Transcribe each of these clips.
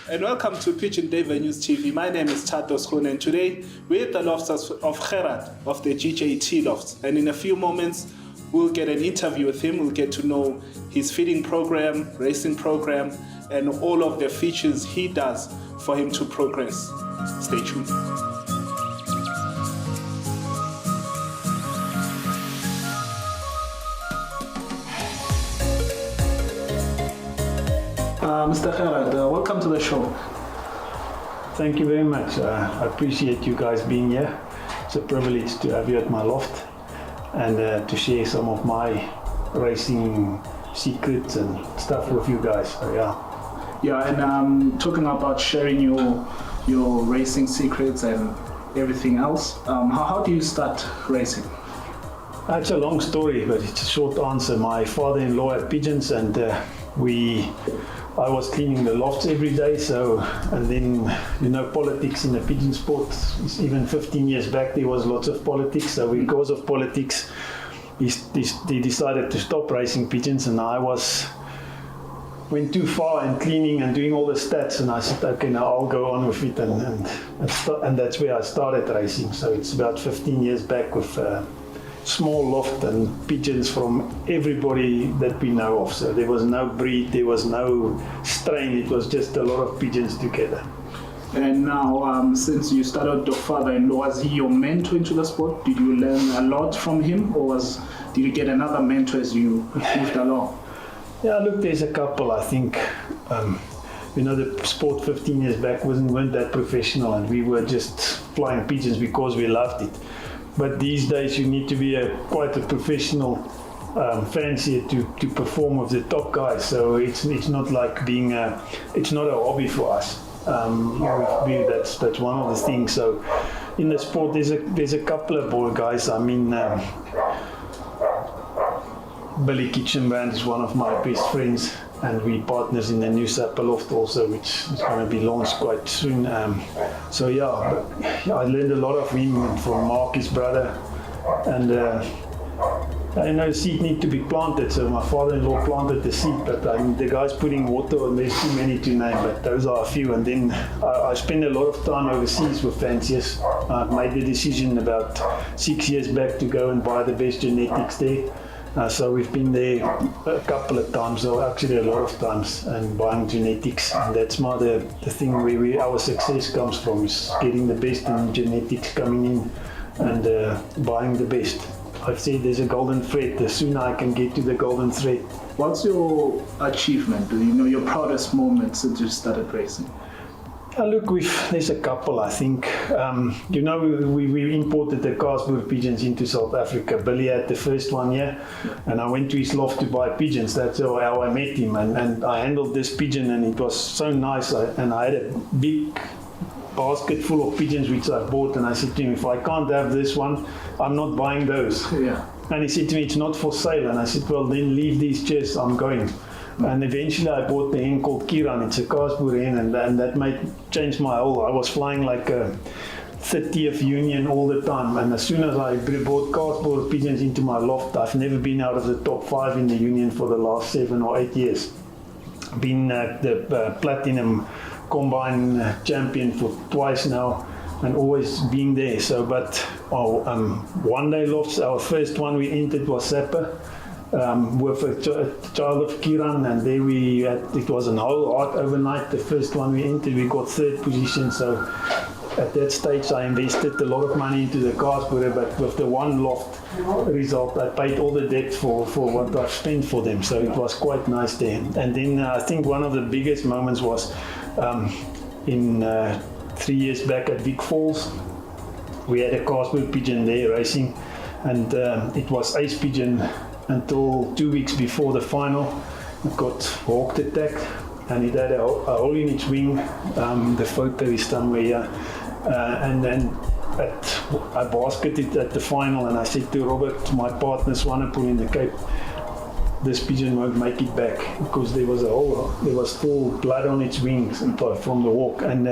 and welcome to Pigeon Duiwe News TV. My name is Tatos Khune, and today we're at the lofts of Gerhard of the GJT lofts. And in a few moments, we'll get an interview with him. We'll get to know his feeding program, racing program, and all of the features he does for him to progress. Stay tuned. Mr. Gerhard, welcome to the show. Thank you very much. I appreciate you guys being here. It's a privilege to have you at my loft and to share some of my racing secrets and stuff with you guys. So, yeah, and talking about sharing your racing secrets and everything else, how do you start racing? It's a long story, but it's a short answer. My father-in-law had pigeons, and I was cleaning the lofts every day. And then, politics in the pigeon sport. Even 15 years back, there was lots of politics. So because of politics, he decided to stop racing pigeons, and I went too far in cleaning and doing all the stats, and I said, okay, now I'll go on with it, and that's where I started racing. So it's about 15 years back with small loft and pigeons from everybody that we know of. So there was no breed, there was no strain, it was just a lot of pigeons together. And now, since you started your father-in-law, was he your mentor into the sport? Did you learn a lot from him, or did you get another mentor as you moved along? Yeah, look, there's a couple. I think, the sport 15 years back weren't that professional, and we were just flying pigeons because we loved it. But these days you need to be quite a professional fancier to perform with the top guys. So it's not like it's not a hobby for us. That's one of the things. So in the sport there's a couple of ball guys. I mean, Billy Kitchenband is one of my best friends, and we partners in the new Sapper loft also, which is going to be launched quite soon. I learned a lot of him from Mark, his brother, and I know seed need to be planted, so my father-in-law planted the seed, but the guy's putting water on. There's too many to name, but those are a few. And then I spend a lot of time overseas with fanciers. I've made the decision about 6 years back to go and buy the best genetics there. So we've been there a couple of times, or actually a lot of times, and buying genetics. And that's the thing where our success comes from, is getting the best in genetics, coming in and buying the best. I've said there's a golden thread. The sooner I can get to the golden thread. What's your achievement? Do you know your proudest moment since you started racing? Look, there's a couple, I think. We imported the Karlsburg pigeons into South Africa. Billy had the first one here, and I went to his loft to buy pigeons. That's how I met him, and I handled this pigeon, and it was so nice. And I had a big basket full of pigeons which I bought, and I said to him, if I can't have this one, I'm not buying those. Yeah. And he said to me, it's not for sale. And I said, well, then leave these chairs, I'm going. And eventually I bought the hen called Kiran. It's a Karlsburg hen, and that changed my whole. I was flying like a 30th Union all the time, and as soon as I brought Karlsburg pigeons into my loft, I've never been out of the top 5 in the Union for the last 7 or 8 years. Been the Platinum Combine champion for twice now, and always being there. So, but one day lofts, our first one we entered was Sapper. With a child of Kiran, and there it was an whole art overnight. The first one we entered, we got 3rd position. So at that stage I invested a lot of money into the Karlsburg, but with the one loft result I paid all the debt for what I've spent for them. So it was quite nice there. And then I think one of the biggest moments was in 3 years back at Vic Falls. We had a Karlsburg pigeon there racing, and it was ace pigeon until 2 weeks before the final. It got hawk attacked, and it had a hole in its wing. The photo is somewhere here. And then I basketed at the final, and I said to Robert, my partner, Swanepoel in the Cape, this pigeon won't make it back, because there was a hole. There was still blood on its wings from the walk. And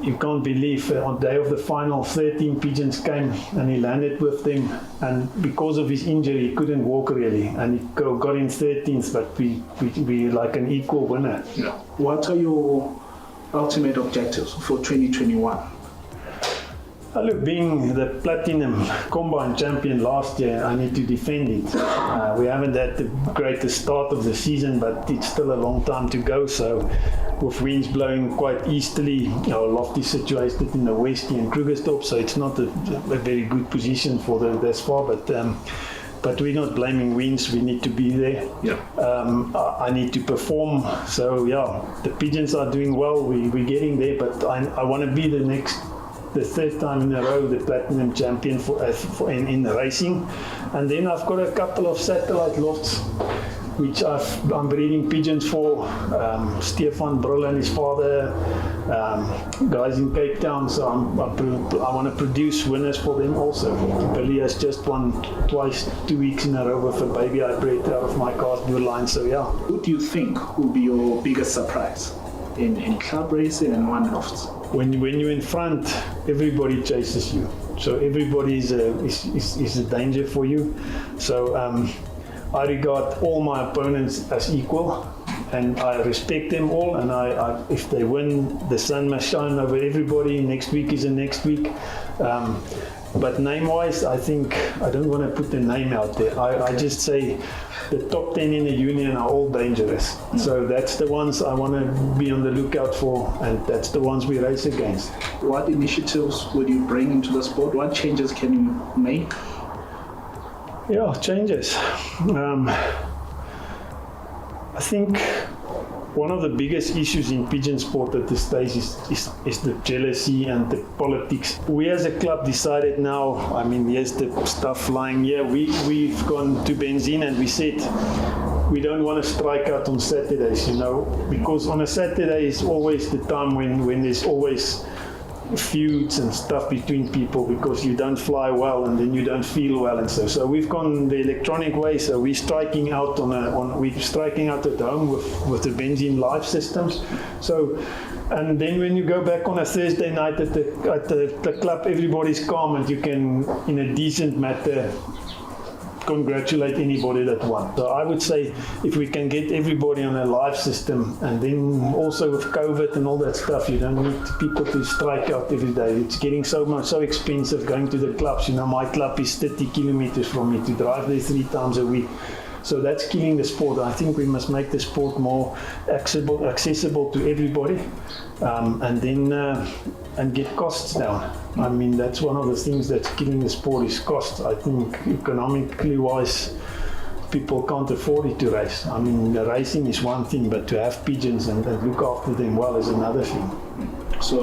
you can't believe on the day of the final 13 pigeons came and he landed with them, and because of his injury he couldn't walk really, and he got in 13th, but we like an equal winner. Yeah. What are your ultimate objectives for 2021? Look, being the platinum combine champion last year, I need to defend it. We haven't had the greatest start of the season, but it's still a long time to go. So, with winds blowing quite easterly, our loft is situated in the Westie and Krugersdorp, so it's not a very good position for this far. But we're not blaming winds. We need to be there. Yeah. I need to perform. So yeah, the pigeons are doing well. We're getting there, but I want to be the third time in a row the platinum champion in the racing. And then I've got a couple of satellite lofts which I'm breeding pigeons for. Stefan Brull and his father, guys in Cape Town, so I want to produce winners for them also. Billy has just won twice 2 weeks in a row with a baby I bred out of my cast bloodlines, so yeah. Who do you think will be your biggest surprise in club racing and one lofts? When you're in front, everybody chases you. So everybody is a danger for you. So I regard all my opponents as equal, and I respect them all. And I if they win, the sun must shine over everybody. Next week is the next week. But name-wise, I think I don't want to put the name out there. I just say the top 10 in the union are all dangerous. So that's the ones I want to be on the lookout for, and that's the ones we race against. What initiatives would you bring into the sport? What changes can you make? Yeah, changes. I think one of the biggest issues in pigeon sport at this stage is the jealousy and the politics. We as a club decided now, I mean, yes, the stuff flying here, we've gone to Benzine and we said we don't want to strike out on Saturdays, because on a Saturday is always the time when there's always feuds and stuff between people, because you don't fly well and then you don't feel well and so we've gone the electronic way. So we're striking out we're striking out at home with the Benzine live systems. So, and then when you go back on a Thursday night at the club, everybody's calm and you can in a decent manner congratulate anybody that won. So I would say if we can get everybody on a live system, and then also with COVID and all that stuff, you don't need people to strike out every day. It's getting so expensive going to the clubs. My club is 30 kilometers from me to drive there 3 times a week. So that's killing the sport. I think we must make the sport more accessible to everybody, and then and get costs down. I mean, that's one of the things that's killing the sport is costs. I think economically wise, people can't afford it to race. I mean, the racing is one thing, but to have pigeons and look after them well is another thing. So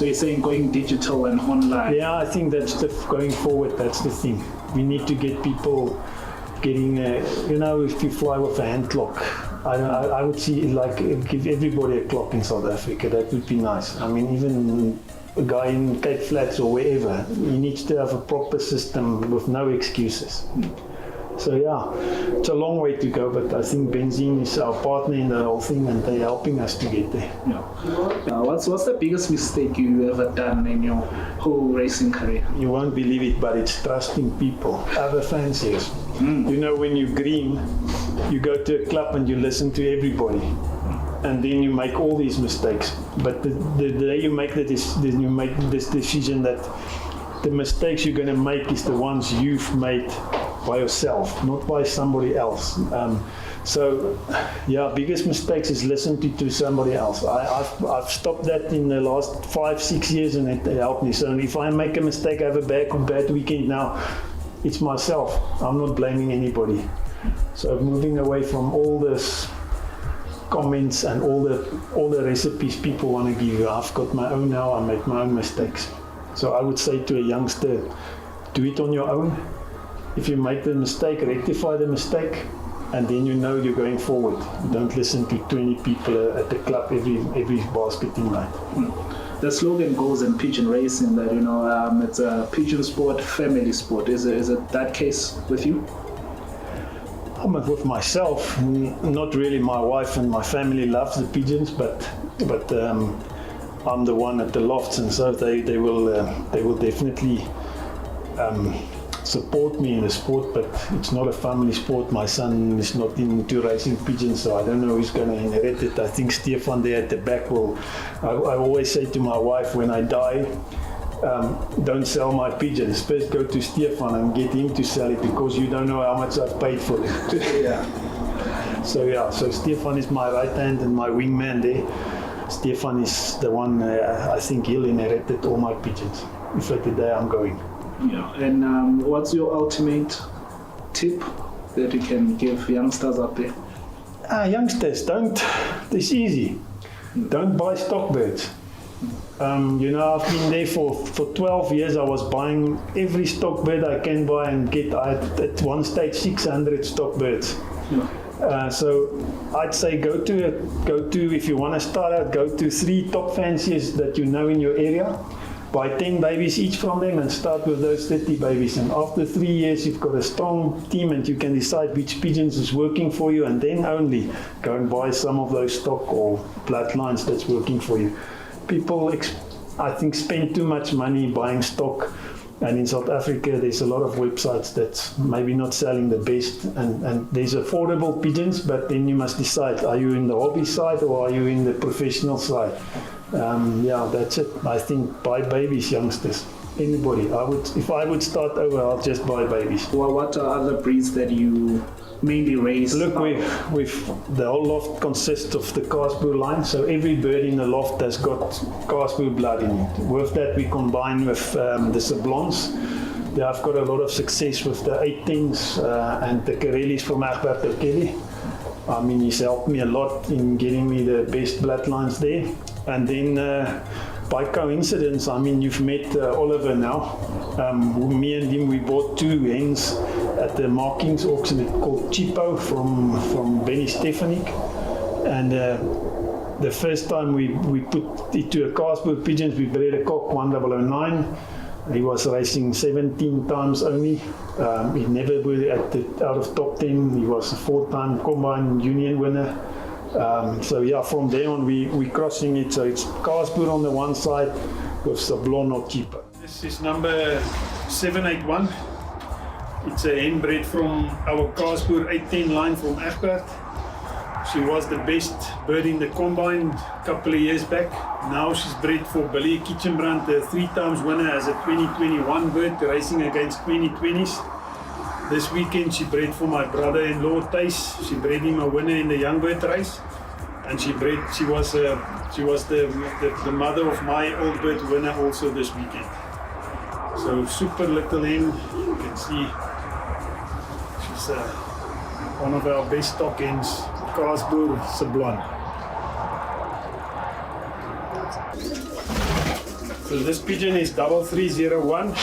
you're saying going digital and online? Yeah, I think that's going forward. That's the thing. We need to get people getting, if you fly with a hand clock, I would see give everybody a clock in South Africa. That would be nice. I mean, even a guy in Cape Flats or wherever, he needs to have a proper system with no excuses. So yeah, it's a long way to go, but I think Benzine is our partner in the whole thing, and they're helping us to get there. Yeah. What's the biggest mistake you ever done in your whole racing career? You won't believe it, but it's trusting people, other fanciers. When you're green, you go to a club and you listen to everybody, and then you make all these mistakes. But the day you make you make this decision that the mistakes you're going to make is the ones you've made by yourself, not by somebody else. Biggest mistakes is listening to somebody else. I've stopped that in the last 5-6 years, and it helped me. So if I make a mistake, I have a bad weekend now, it's myself. I'm not blaming anybody. So moving away from all this comments and all the recipes people want to give you. I've got my own now. I make my own mistakes. So I would say to a youngster, do it on your own. If you make the mistake, rectify the mistake, and then you're going forward. Don't listen to 20 people at the club every basketing night. The slogan goes in pigeon racing that it's a pigeon sport, family sport. Is it that case with you? With myself, not really. My wife and my family loves the pigeons, but I'm the one at the lofts, and so they will definitely support me in the sport, but it's not a family sport. My son is not into racing pigeons, so I don't know who's going to inherit it. I think Stefan there at the back will. I always say to my wife, when I die, don't sell my pigeons. First go to Stefan and get him to sell it, because you don't know how much I've paid for it. So Stefan is my right hand and my wingman there. Stefan is the one, I think he'll inherit all my pigeons if at the day I'm going. Yeah, and what's your ultimate tip that you can give youngsters out there? Youngsters, it's easy. Don't buy stock birds. I've been there for 12 years. I was buying every stock bird I can buy and get. I had at one stage 600 stock birds. Yeah. So I'd say go to if you want to start out, go to 3 top fanciers that you know in your area. Buy 10 babies each from them and start with those 30 babies. And after 3 years, you've got a strong team and you can decide which pigeons is working for you, and then only go and buy some of those stock or bloodlines that's working for you. People, I think, spend too much money buying stock. And in South Africa, there's a lot of websites that's maybe not selling the best. And there's affordable pigeons, but then you must decide, are you in the hobby side or are you in the professional side? That's it. I think buy babies, youngsters. Anybody. If I would start over, I'll just buy babies. Well, what are other breeds that you mainly raise? Look, the whole loft consists of the Casboer line, so every bird in the loft has got Casboer blood in it. With that, we combine with the Sablons. I've got a lot of success with the 18s and the Karellis from Gerhard Kelly. I mean, he's helped me a lot in getting me the best bloodlines there. And then by coincidence, I mean, you've met Oliver now. Me and him, we bought 2 hens at the markings auction called Cheapo from Benny Stefanik. And the first time we put it to a Casboer pigeons, we bred a cock 1009. He was racing 17 times only. He never was out of top 10. He was a 4-time combine union winner. From there on we crossing it, so it's Casboer on the one side with Sablon or Cheapo. This is number 781. It's a hen bred from our Casboer 18 line from Gerhard. She was the best bird in the combine a couple of years back. Now she's bred for Billy Kitchenbrand, a 3 times winner as a 2021 bird, racing against 2020s. This weekend she bred for my brother-in-law Thijs. She bred him a winner in the young bird race, and she was the mother of my old bird winner also this weekend. So super little hen. You can see she's one of our best stock hens, Casboer Sablon. So this pigeon is 3301.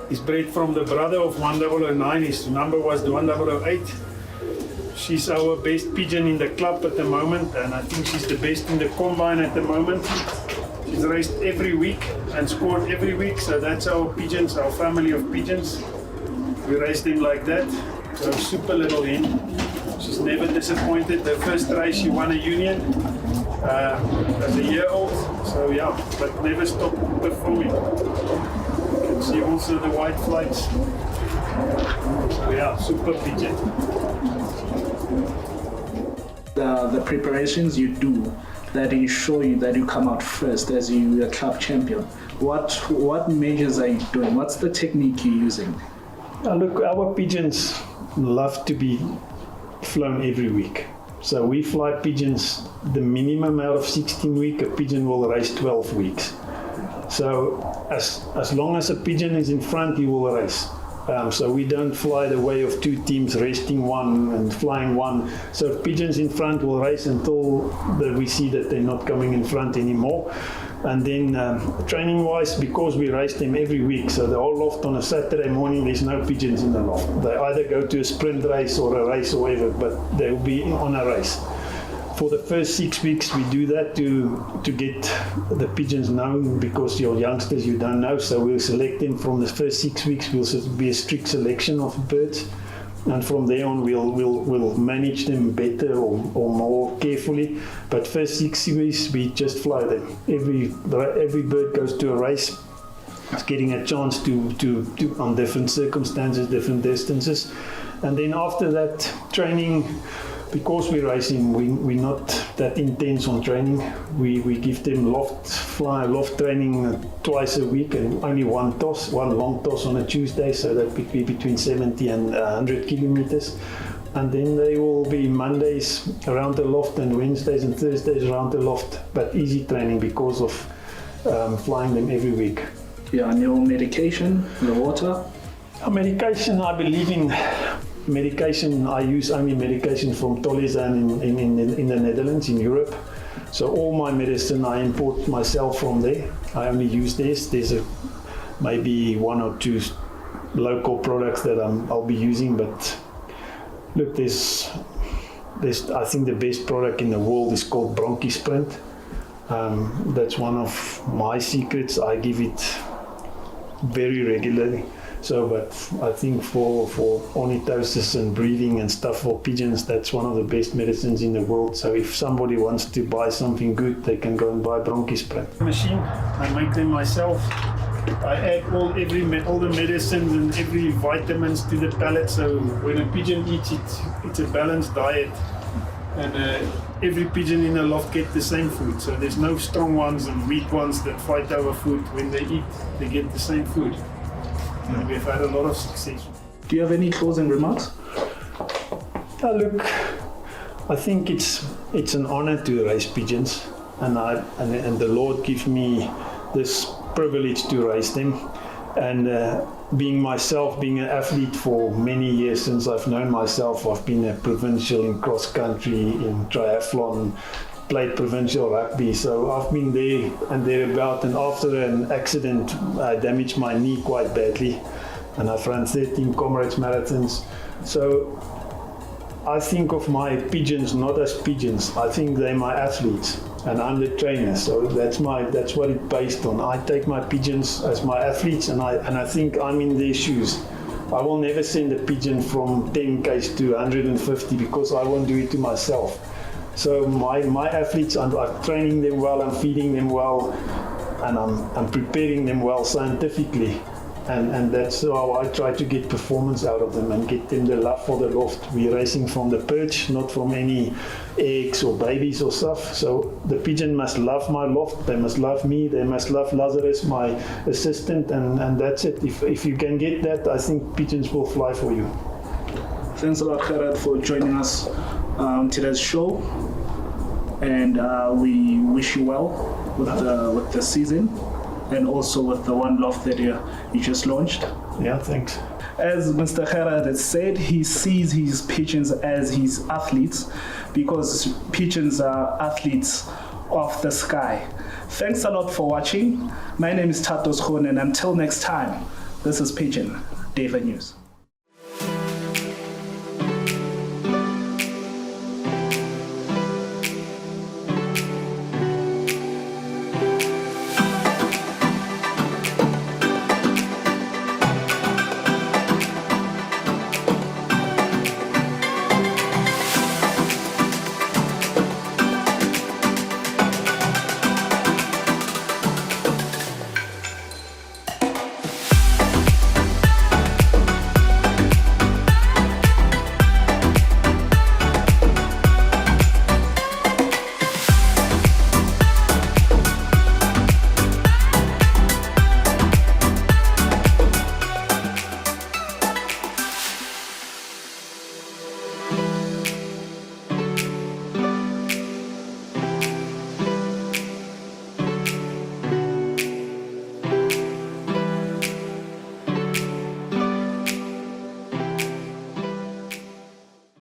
He's bred from the brother of 1009. His number was the 1008. She's our best pigeon in the club at the moment, and I think she's the best in the combine at the moment. She's raced every week and scored every week, so that's our pigeons, our family of pigeons. We raised them like that. So super little hen. She's never disappointed. The first race she won a union as a year old, so yeah, but never stopped performing. See also the white flights. So yeah, super pigeon. The preparations you do that ensure you that you come out first as you a club champion. What measures are you doing? What's the technique you're using? Look, our pigeons love to be flown every week. So we fly pigeons the minimum out of 16 weeks. A pigeon will race 12 weeks. So as long as a pigeon is in front, he will race. So we don't fly the way of 2 teams, resting one and flying one. So if pigeons in front will race until we see that they're not coming in front anymore. And then training-wise, because we race them every week, so the whole loft on a Saturday morning, there's no pigeons in the loft. They either go to a sprint race or a race or whatever, but they'll be on a race. For the first 6 weeks, we do that to get the pigeons known, because your youngsters you don't know. So we'll select them from the first 6 weeks. Will be a strict selection of birds, and from there on we'll manage them better or more carefully. But first 6 weeks we just fly them. Every bird goes to a race. It's getting a chance to on different circumstances, different distances, and then after that training. Because we're racing, we're not that intense on training. We give them loft training twice a week, and only one long toss on a Tuesday, so that would be between 70 and 100 kilometers. And then they will be Mondays around the loft and Wednesdays and Thursdays around the loft, but easy training because of flying them every week. Yeah, and your medication, the water? Medication, I believe in. Medication, I use only medication from Tolizan in the Netherlands, in Europe. So all my medicine I import myself from there. I only use this. There's maybe 1 or 2 local products that I'll be using, but look, there's I think the best product in the world is called Sprint. That's one of my secrets. I give it very regularly. So, but I think for ornithosis and breeding and stuff for pigeons, that's one of the best medicines in the world. So if somebody wants to buy something good, they can go and buy Sprint. Machine, I make them myself. I add all the medicines and every vitamins to the pellet. So when a pigeon eats it, it's a balanced diet. And every pigeon in the loft get the same food. So there's no strong ones and weak ones that fight over food. When they eat, they get the same food. And we've had a lot of success. Do you have any closing remarks? Look, I think it's an honor to raise pigeons, and the Lord gives me this privilege to raise them. And being an athlete for many years since I've known myself, I've been a provincial in cross country, in triathlon, played provincial rugby, so I've been there and thereabout, and after an accident I damaged my knee quite badly, and I've run 13 comrades marathons. So I think of my pigeons not as pigeons, I think they're my athletes and I'm the trainer, so that's what it's based on. I take my pigeons as my athletes, and I think I'm in their shoes. I will never send a pigeon from 10 k's to 150 because I won't do it to myself. So my athletes, I'm training them well, I'm feeding them well, and I'm preparing them well scientifically. And that's how I try to get performance out of them and get them the love for the loft. We're racing from the perch, not from any eggs or babies or stuff. So the pigeon must love my loft, they must love me, they must love Lazarus, my assistant, and that's it. If you can get that, I think pigeons will fly for you. Thanks a lot, Gerhard, for joining us on today's show, and we wish you well with the season, and also with the one loft that you just launched. Yeah, thanks. As Mr. Gerhard has said, he sees his pigeons as his athletes, because pigeons are athletes of the sky. Thanks a lot for watching. My name is Proudest, and until next time, this is Pigeon Duiwe News.